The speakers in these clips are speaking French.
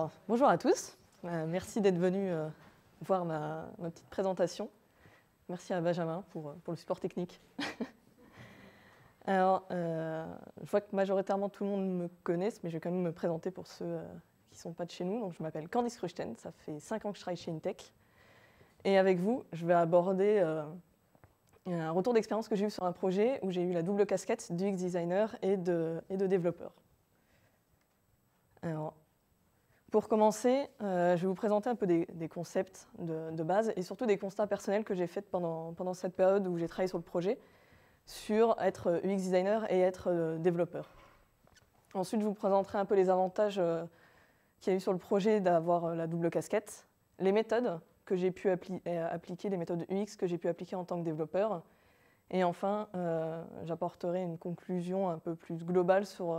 Alors, bonjour à tous. Merci d'être venus voir ma petite présentation. Merci à Benjamin pour le support technique. Alors, je vois que majoritairement tout le monde me connaisse, mais je vais quand même me présenter pour ceux qui ne sont pas de chez nous. Donc, je m'appelle Candice Kruchten, ça fait 5 ans que je travaille chez Intech. Et avec vous, je vais aborder un retour d'expérience que j'ai eu sur un projet où j'ai eu la double casquette d'UX designer et de développeur. Alors, pour commencer, je vais vous présenter un peu des concepts de base et surtout des constats personnels que j'ai faits pendant cette période où j'ai travaillé sur le projet sur être UX designer et être développeur. Ensuite, je vous présenterai un peu les avantages qu'il y a eu sur le projet d'avoir la double casquette, les méthodes que j'ai pu appliquer, les méthodes UX que j'ai pu appliquer en tant que développeur. Et enfin, j'apporterai une conclusion un peu plus globale sur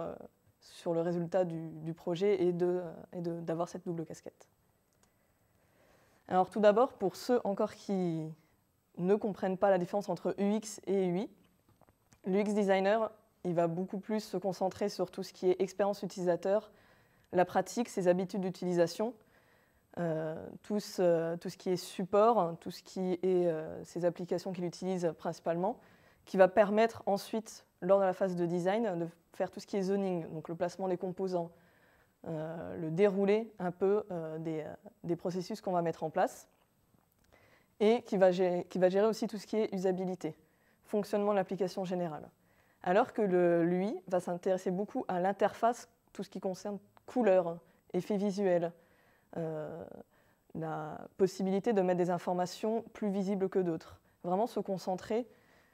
le résultat du projet et d'avoir cette double casquette. Alors tout d'abord, pour ceux encore qui ne comprennent pas la différence entre UX et UI, l'UX designer, il va beaucoup plus se concentrer sur tout ce qui est expérience utilisateur, la pratique, ses habitudes d'utilisation, tout ce qui est support, tout ce qui est ses applications qu'il utilise principalement, qui va permettre ensuite, lors de la phase de design, de faire tout ce qui est zoning, donc le placement des composants, le déroulé un peu des processus qu'on va mettre en place, et qui va gérer aussi tout ce qui est usabilité, fonctionnement de l'application générale. Alors que l'UI va s'intéresser beaucoup à l'interface, tout ce qui concerne couleurs, effets visuels, la possibilité de mettre des informations plus visibles que d'autres. Vraiment se concentrer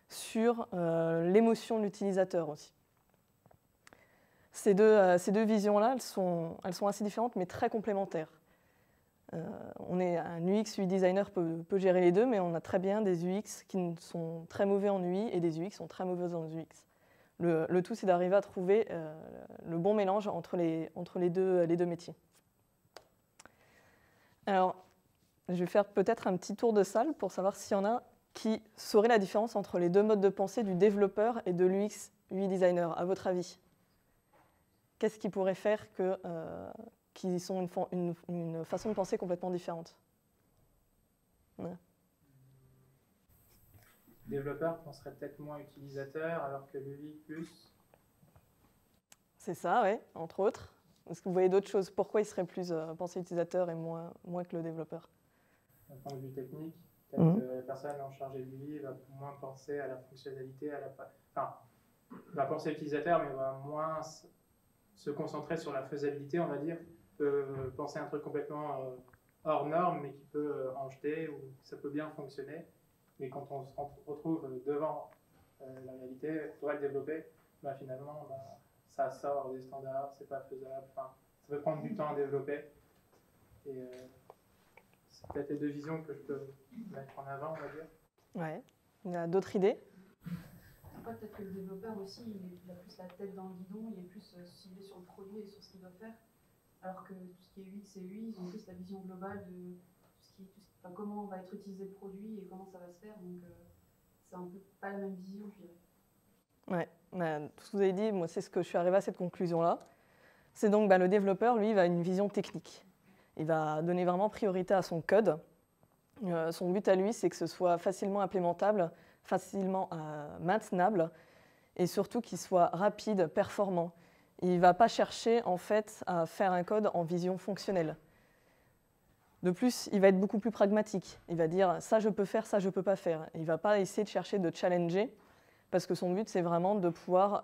sur l'émotion de l'utilisateur aussi. Ces deux visions-là, elles sont assez différentes, mais très complémentaires. Un UX, UI designer peut gérer les deux, mais on a très bien des UX qui sont très mauvais en UI et des UX qui sont très mauvaises en UX. Le tout, c'est d'arriver à trouver le bon mélange entre les deux métiers. Alors, je vais faire peut-être un petit tour de salle pour savoir s'il y en a qui sauraient la différence entre les deux modes de pensée du développeur et de l'UX, UI designer, à votre avis. Qu'est-ce qui pourrait faire qu'ils sont une façon de penser complètement différente? Ouais. Le développeur penserait peut-être moins utilisateur, alors que l'UI plus. C'est ça, oui, entre autres. Est-ce que vous voyez d'autres choses? Pourquoi il serait plus pensé utilisateur et moins que le développeur? D'un point de vue technique, peut-être que la personne en charge de l'UI va moins penser à la fonctionnalité, va penser utilisateur, mais va moins se concentrer sur la faisabilité, on va dire, penser à un truc complètement hors norme, mais qui peut en jeter, ou ça peut bien fonctionner. Mais quand on se retrouve devant la réalité, pour être développé, finalement, ça sort des standards, c'est pas faisable, ça peut prendre du temps à développer. Et c'est peut-être les deux visions que je peux mettre en avant, on va dire. Ouais. Il y a d'autres idées? Après, peut-être que le développeur aussi, il a plus la tête dans le guidon, il est plus ciblé sur le produit et sur ce qu'il doit faire. Alors que tout ce qui est UX et UI, ils ont plus la vision globale de comment va être utilisé le produit et comment ça va se faire. Donc, c'est un peu pas la même vision, je dirais. Ouais, tout ce que vous avez dit, moi, c'est ce que je suis arrivée à cette conclusion-là. C'est donc le développeur, lui, il a une vision technique. Il va donner vraiment priorité à son code. Son but à lui, c'est que ce soit facilement implémentable, facilement maintenable et surtout qu'il soit rapide, performant. Il ne va pas chercher en fait à faire un code en vision fonctionnelle. De plus, il va être beaucoup plus pragmatique. Il va dire ça je peux faire, ça je ne peux pas faire. Il ne va pas essayer de chercher de challenger parce que son but c'est vraiment de pouvoir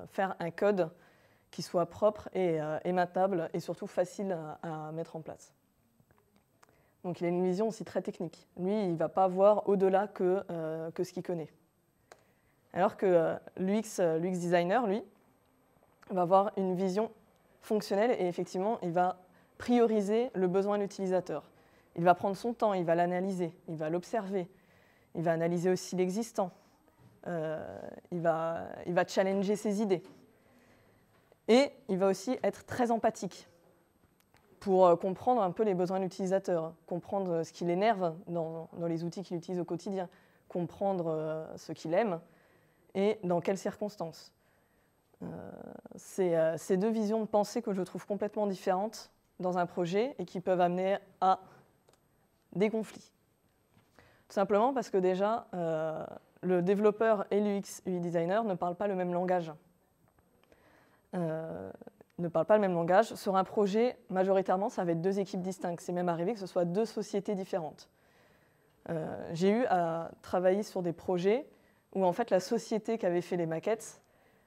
faire un code qui soit propre et maintenable et surtout facile à mettre en place. Donc il a une vision aussi très technique. Lui, il ne va pas voir au-delà que ce qu'il connaît. Alors que l'UX designer, lui, va avoir une vision fonctionnelle et effectivement, il va prioriser le besoin de l'utilisateur. Il va prendre son temps, il va l'analyser, il va l'observer, il va analyser aussi l'existant, il va challenger ses idées. Et il va aussi être très empathique pour comprendre un peu les besoins de l'utilisateur, comprendre ce qui l'énerve dans les outils qu'il utilise au quotidien, comprendre ce qu'il aime et dans quelles circonstances. C'est deux visions de pensée que je trouve complètement différentes, dans un projet et qui peuvent amener à des conflits. Tout simplement parce que déjà, le développeur et l'UX UI designer ne parlent pas le même langage. Sur un projet, majoritairement, ça va être deux équipes distinctes. C'est même arrivé que ce soit deux sociétés différentes. J'ai eu à travailler sur des projets où en fait la société qui avait fait les maquettes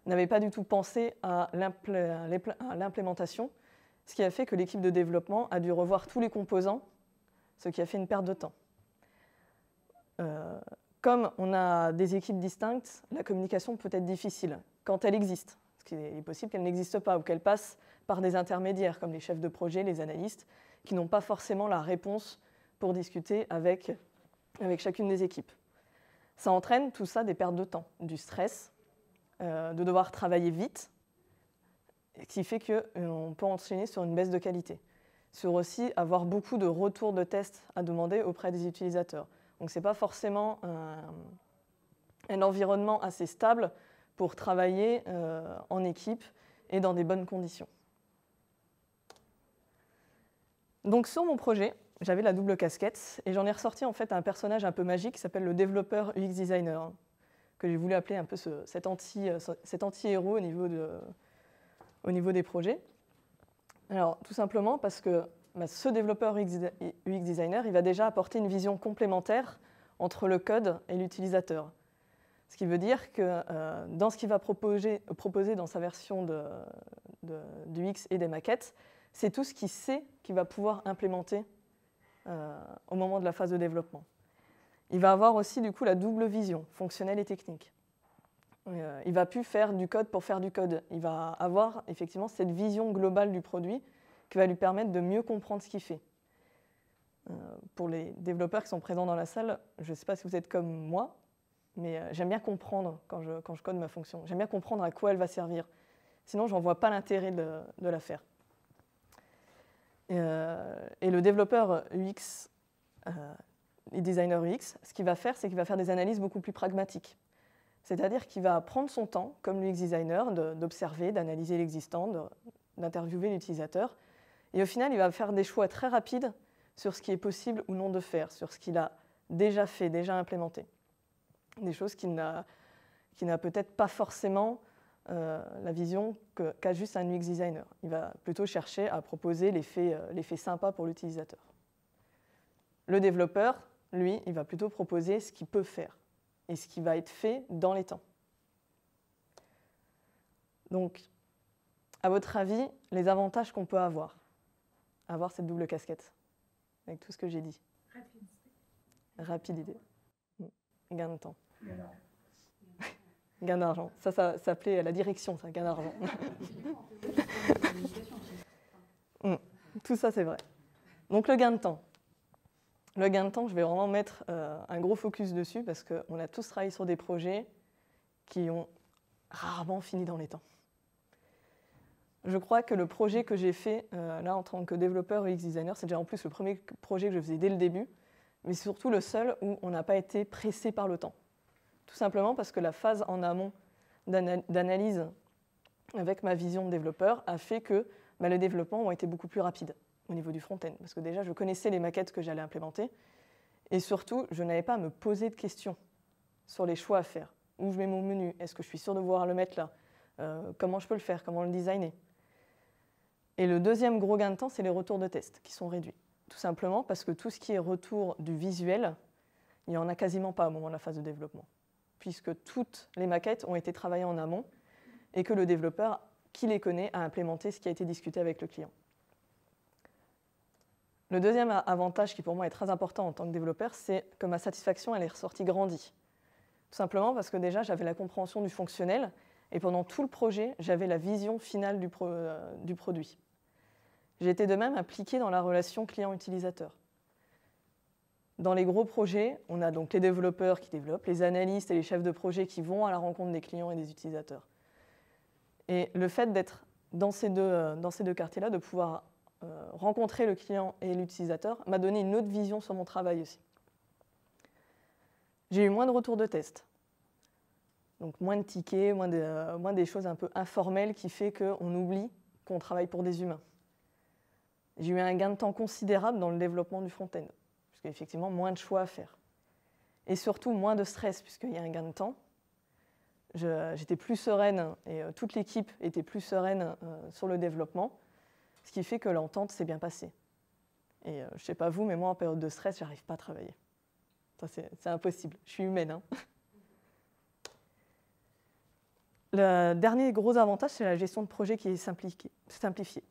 n'avait pas du tout pensé à l'implémentation, ce qui a fait que l'équipe de développement a dû revoir tous les composants, ce qui a fait une perte de temps. Comme on a des équipes distinctes, la communication peut être difficile quand elle existe. Parce qu'il est possible qu'elle n'existe pas ou qu'elle passe par des intermédiaires comme les chefs de projet, les analystes, qui n'ont pas forcément la réponse pour discuter avec chacune des équipes. Ça entraîne tout ça des pertes de temps, du stress, de devoir travailler vite, ce qui fait qu'on peut enchaîner sur une baisse de qualité. Sur aussi avoir beaucoup de retours de tests à demander auprès des utilisateurs. Donc ce n'est pas forcément un environnement assez stable pour travailler en équipe et dans des bonnes conditions. Donc sur mon projet, j'avais la double casquette et j'en ai ressorti en fait un personnage un peu magique qui s'appelle le développeur UX designer, que j'ai voulu appeler un peu cet anti-héros au niveau des projets. Alors tout simplement parce que ce développeur UX designer, il va déjà apporter une vision complémentaire entre le code et l'utilisateur. Ce qui veut dire que dans ce qu'il va proposer dans sa version du UX et des maquettes, c'est tout ce qu'il sait qu'il va pouvoir implémenter au moment de la phase de développement. Il va avoir aussi du coup la double vision, fonctionnelle et technique. Il ne va plus faire du code pour faire du code. Il va avoir effectivement cette vision globale du produit qui va lui permettre de mieux comprendre ce qu'il fait. Pour les développeurs qui sont présents dans la salle, je ne sais pas si vous êtes comme moi, mais j'aime bien comprendre quand je code ma fonction. J'aime bien comprendre à quoi elle va servir. Sinon, je n'en vois pas l'intérêt de la faire. Et le développeur UX et designer UX, ce qu'il va faire, c'est qu'il va faire des analyses beaucoup plus pragmatiques. C'est-à-dire qu'il va prendre son temps, comme l'UX designer, d'observer, d'analyser l'existant, d'interviewer l'utilisateur. Et au final, il va faire des choix très rapides sur ce qui est possible ou non de faire, sur ce qu'il a déjà fait, déjà implémenté. Des choses qu'il n'a peut-être pas forcément la vision qu'a juste un UX designer. Il va plutôt chercher à proposer l'effet sympa pour l'utilisateur. Le développeur, lui, il va plutôt proposer ce qu'il peut faire et ce qui va être fait dans les temps. Donc, à votre avis, les avantages qu'on peut avoir cette double casquette, avec tout ce que j'ai dit. Rapidité. Gain de temps. Gain d'argent. Ça s'appelait la direction, ça, gain d'argent. Tout ça, c'est vrai. Donc, le gain de temps. Le gain de temps, je vais vraiment mettre un gros focus dessus parce qu'on a tous travaillé sur des projets qui ont rarement fini dans les temps. Je crois que le projet que j'ai fait là en tant que développeur UX designer, c'est déjà en plus le premier projet que je faisais dès le début, mais c'est surtout le seul où on n'a pas été pressé par le temps. Tout simplement parce que la phase en amont d'analyse avec ma vision de développeur a fait que les développements ont été beaucoup plus rapides au niveau du front-end. Parce que déjà, je connaissais les maquettes que j'allais implémenter et surtout, je n'avais pas à me poser de questions sur les choix à faire. Où je mets mon menu? Est-ce que je suis sûr de vouloir le mettre là? Comment je peux le faire? Comment le designer? Et le deuxième gros gain de temps, c'est les retours de test qui sont réduits. Tout simplement parce que tout ce qui est retour du visuel, il n'y en a quasiment pas au moment de la phase de développement, puisque toutes les maquettes ont été travaillées en amont et que le développeur qui les connaît a implémenté ce qui a été discuté avec le client. Le deuxième avantage qui pour moi est très important en tant que développeur, c'est que ma satisfaction elle est ressortie grandie. Tout simplement parce que déjà j'avais la compréhension du fonctionnel et pendant tout le projet, j'avais la vision finale du produit. J'ai été de même impliquée dans la relation client-utilisateur. Dans les gros projets, on a donc les développeurs qui développent, les analystes et les chefs de projet qui vont à la rencontre des clients et des utilisateurs. Et le fait d'être dans ces deux quartiers-là, de pouvoir rencontrer le client et l'utilisateur, m'a donné une autre vision sur mon travail aussi. J'ai eu moins de retours de tests. Donc moins de tickets, moins des choses un peu informelles qui fait qu'on oublie qu'on travaille pour des humains. j'ai eu un gain de temps considérable dans le développement du front-end, puisqu'il y a effectivement moins de choix à faire. Et surtout, moins de stress, puisqu'il y a un gain de temps. J'étais plus sereine, et toute l'équipe était plus sereine sur le développement, ce qui fait que l'entente s'est bien passée. Et je ne sais pas vous, mais moi, en période de stress, je n'arrive pas à travailler. C'est impossible, je suis humaine. Hein. Le dernier gros avantage, c'est la gestion de projet qui est simplifiée.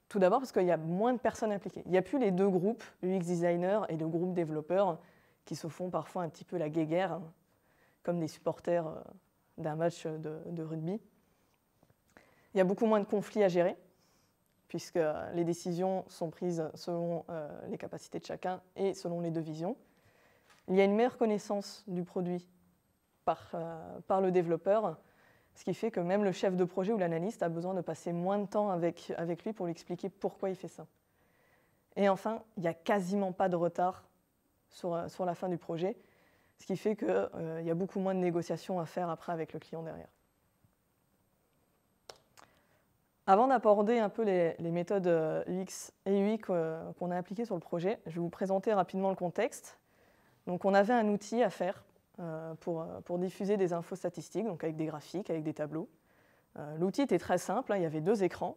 Tout d'abord parce qu'il y a moins de personnes impliquées. Il n'y a plus les deux groupes, UX designers et le groupe développeurs, qui se font parfois un petit peu la guéguerre, hein, comme des supporters d'un match de rugby. Il y a beaucoup moins de conflits à gérer, puisque les décisions sont prises selon les capacités de chacun et selon les deux visions. Il y a une meilleure connaissance du produit par le développeur, ce qui fait que même le chef de projet ou l'analyste a besoin de passer moins de temps avec lui pour lui expliquer pourquoi il fait ça. Et enfin, il n'y a quasiment pas de retard sur la fin du projet, ce qui fait qu'il y a beaucoup moins de négociations à faire après avec le client derrière. Avant d'aborder un peu les méthodes UX et UI qu'on a appliquées sur le projet, je vais vous présenter rapidement le contexte. Donc, on avait un outil à faire pour diffuser des infos statistiques, donc avec des graphiques, avec des tableaux. L'outil était très simple, hein, il y avait 2 écrans,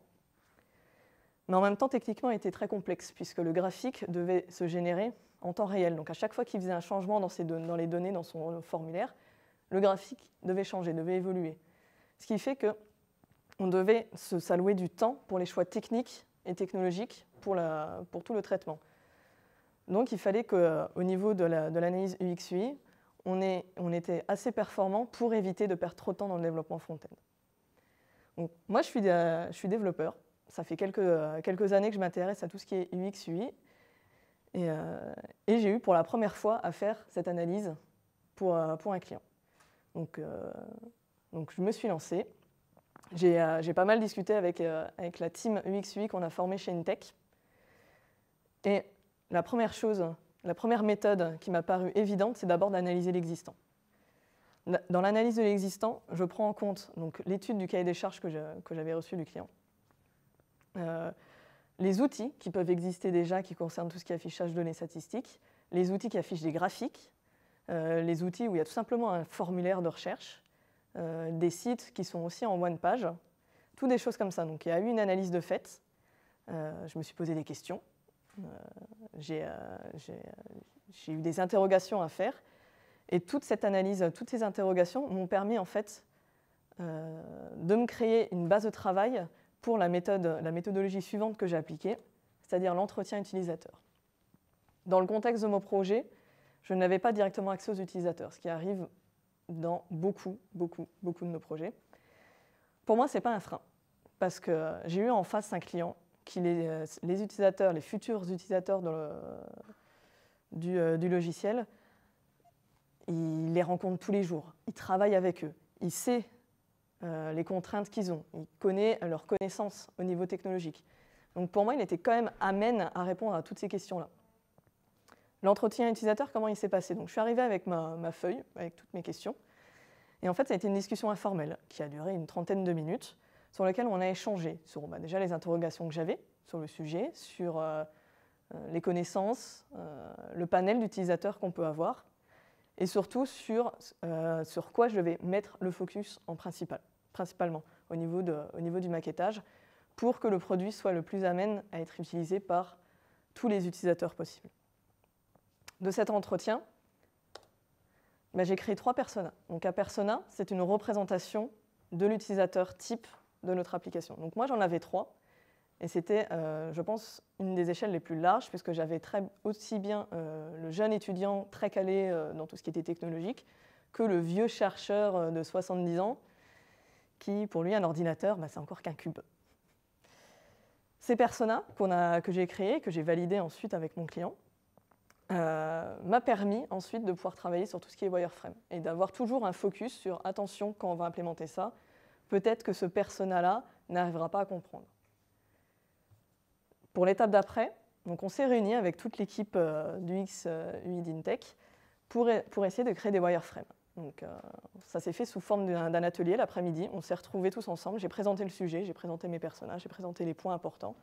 mais en même temps, techniquement, il était très complexe, puisque le graphique devait se générer en temps réel. Donc, à chaque fois qu'il faisait un changement dans les données, dans son formulaire, le graphique devait changer, devait évoluer. Ce qui fait qu'on devait s'allouer du temps pour les choix techniques et technologiques pour tout le traitement. Donc, il fallait qu'au niveau de l'analyse UX/UI, on était assez performant pour éviter de perdre trop de temps dans le développement front-end. Donc, moi, je suis développeur. Ça fait quelques années que je m'intéresse à tout ce qui est UX/UI. Et j'ai eu pour la première fois à faire cette analyse pour un client. Donc, je me suis lancée. J'ai pas mal discuté avec la team UX/UI qu'on a formée chez Intech. Et la première méthode qui m'a paru évidente, c'est d'abord d'analyser l'existant. Dans l'analyse de l'existant, je prends en compte l'étude du cahier des charges que j'avais reçu du client, les outils qui peuvent exister déjà qui concernent tout ce qui est affichage de données statistiques, les outils qui affichent des graphiques, les outils où il y a tout simplement un formulaire de recherche, des sites qui sont aussi en one page, toutes des choses comme ça. Donc il y a eu une analyse de fait, je me suis posé des questions, j'ai eu des interrogations à faire, et toute cette analyse, toutes ces interrogations m'ont permis en fait de me créer une base de travail pour la méthodologie suivante que j'ai appliquée, c'est-à-dire l'entretien utilisateur. Dans le contexte de mon projet, je n'avais pas directement accès aux utilisateurs, ce qui arrive dans beaucoup de nos projets. Pour moi, ce n'est pas un frein, parce que j'ai eu en face un client qui, les utilisateurs, les futurs utilisateurs du logiciel, il les rencontre tous les jours, il travaille avec eux, il sait les contraintes qu'ils ont, il connaît leurs connaissances au niveau technologique. Donc pour moi, il était quand même amène à répondre à toutes ces questions-là. L'entretien utilisateur, comment il s'est passé? Donc je suis arrivée avec ma feuille, avec toutes mes questions, et en fait, ça a été une discussion informelle qui a duré une trentaine de minutes, sur laquelle on a échangé sur déjà les interrogations que j'avais sur le sujet, sur les connaissances, le panel d'utilisateurs qu'on peut avoir, et surtout sur quoi je devais mettre le focus principalement au niveau du maquettage, pour que le produit soit le plus amène à être utilisé par tous les utilisateurs possibles. De cet entretien, j'ai créé 3 personas. Donc un persona, c'est une représentation de l'utilisateur type de notre application. Donc moi, j'en avais 3, et c'était, je pense, une des échelles les plus larges, puisque j'avais aussi bien le jeune étudiant très calé dans tout ce qui était technologique, que le vieux chercheur de 70 ans, qui, pour lui, un ordinateur, c'est encore qu'un cube. Ces personas que j'ai créés, que j'ai validés ensuite avec mon client, m'a permis ensuite de pouvoir travailler sur tout ce qui est wireframe et d'avoir toujours un focus sur, attention, quand on va implémenter ça, peut-être que ce persona-là n'arrivera pas à comprendre. Pour l'étape d'après, on s'est réunis avec toute l'équipe du UX/UI d'Intech pour essayer de créer des wireframes. Donc, ça s'est fait sous forme d'un atelier l'après-midi. On s'est retrouvés tous ensemble. J'ai présenté le sujet, j'ai présenté mes personnages, j'ai présenté les points importants.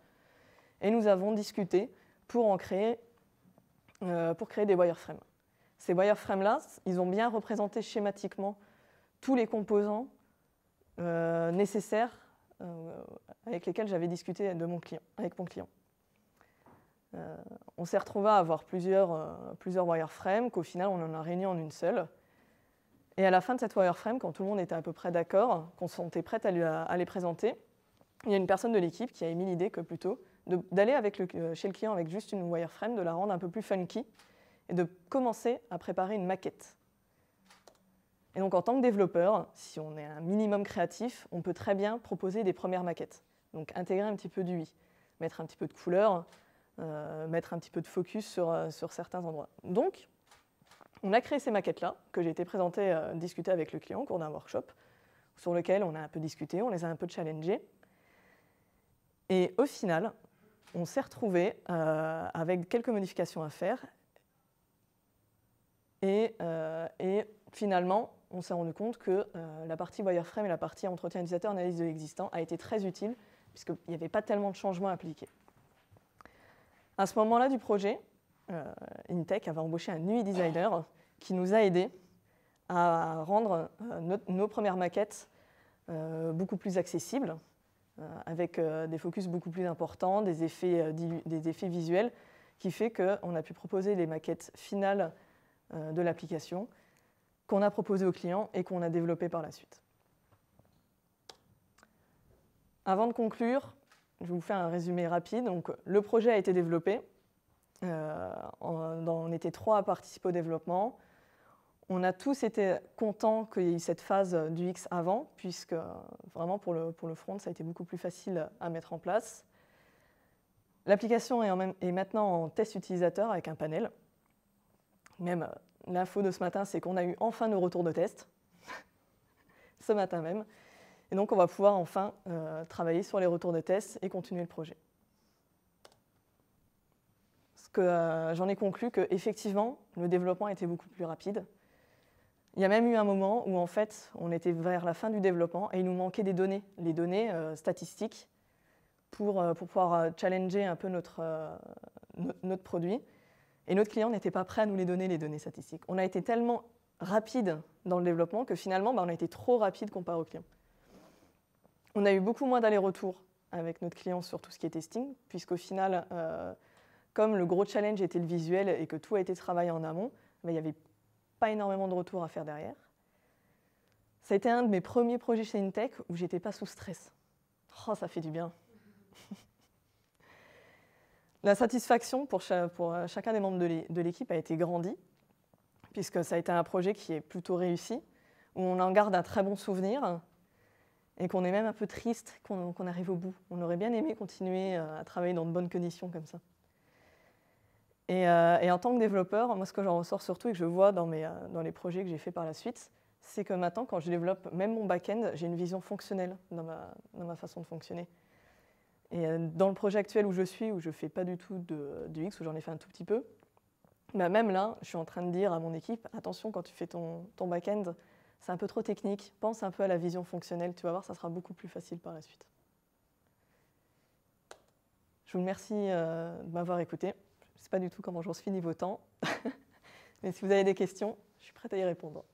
et nous avons discuté pour créer des wireframes. Ces wireframes-là, ils ont bien représenté schématiquement tous les composants nécessaires avec lesquels j'avais discuté avec mon client. On s'est retrouvé à avoir plusieurs wireframes, qu'au final on en a réuni en une seule. Et à la fin de cette wireframe, quand tout le monde était à peu près d'accord, qu'on se sentait prête à les présenter, il y a une personne de l'équipe qui a émis l'idée que plutôt d'aller chez le client avec juste une wireframe, de la rendre un peu plus funky et de commencer à préparer une maquette. Et donc en tant que développeur, si on est un minimum créatif, on peut très bien proposer des premières maquettes. Donc intégrer un petit peu d'UI, mettre un petit peu de couleur, mettre un petit peu de focus sur certains endroits. Donc, on a créé ces maquettes-là, que j'ai été discuter avec le client au cours d'un workshop, sur lequel on a un peu discuté, on les a un peu challengés. Et au final, on s'est retrouvé avec quelques modifications à faire. Et finalement, on s'est rendu compte que la partie wireframe et la partie entretien utilisateur, analyse de l'existant a été très utile, puisqu'il n'y avait pas tellement de changements appliqués. À ce moment-là du projet, Intech avait embauché un UI designer qui nous a aidés à rendre nos premières maquettes beaucoup plus accessibles, avec des focus beaucoup plus importants, des effets visuels, qui fait qu'on a pu proposer les maquettes finales de l'application qu'on a proposées au client et qu'on a développées par la suite. Avant de conclure, je vous fais un résumé rapide. Donc, le projet a été développé. On était 3 à participer au développement. On a tous été contents qu'il y ait eu cette phase du X avant, puisque vraiment pour le front, ça a été beaucoup plus facile à mettre en place. L'application est maintenant en test utilisateur avec un panel. Même l'info de ce matin, c'est qu'on a eu enfin nos retours de test, ce matin même. Et donc, on va pouvoir enfin travailler sur les retours de test et continuer le projet. J'en ai conclu qu'effectivement, le développement était beaucoup plus rapide. Il y a même eu un moment où, en fait, on était vers la fin du développement et il nous manquait des données, les données statistiques, pour pouvoir challenger un peu notre produit. Et notre client n'était pas prêt à nous les données statistiques. On a été tellement rapide dans le développement que finalement, on a été trop rapide comparé au client. On a eu beaucoup moins d'allers-retours avec notre client sur tout ce qui est testing, puisqu'au final, comme le gros challenge était le visuel et que tout a été travaillé en amont, il n'y avait pas énormément de retours à faire derrière. Ça a été un de mes premiers projets chez Intech où je n'étais pas sous stress. Oh, ça fait du bien. La satisfaction pour chacun des membres de l'équipe a été grandie, puisque ça a été un projet qui est plutôt réussi, où on en garde un très bon souvenir, et qu'on est même un peu triste qu'on arrive au bout. On aurait bien aimé continuer à travailler dans de bonnes conditions comme ça. Et en tant que développeur, moi ce que j'en ressors surtout et que je vois dans les projets que j'ai faits par la suite, c'est que maintenant, quand je développe même mon back-end, j'ai une vision fonctionnelle dans ma façon de fonctionner. Et dans le projet actuel où je suis, où je ne fais pas du tout du X, où j'en ai fait un tout petit peu, bah même là, je suis en train de dire à mon équipe, attention, quand tu fais ton back-end, c'est un peu trop technique, pense un peu à la vision fonctionnelle, tu vas voir, ça sera beaucoup plus facile par la suite. Je vous remercie de m'avoir écouté. Je ne sais pas du tout comment je suis niveau temps, mais si vous avez des questions, je suis prête à y répondre.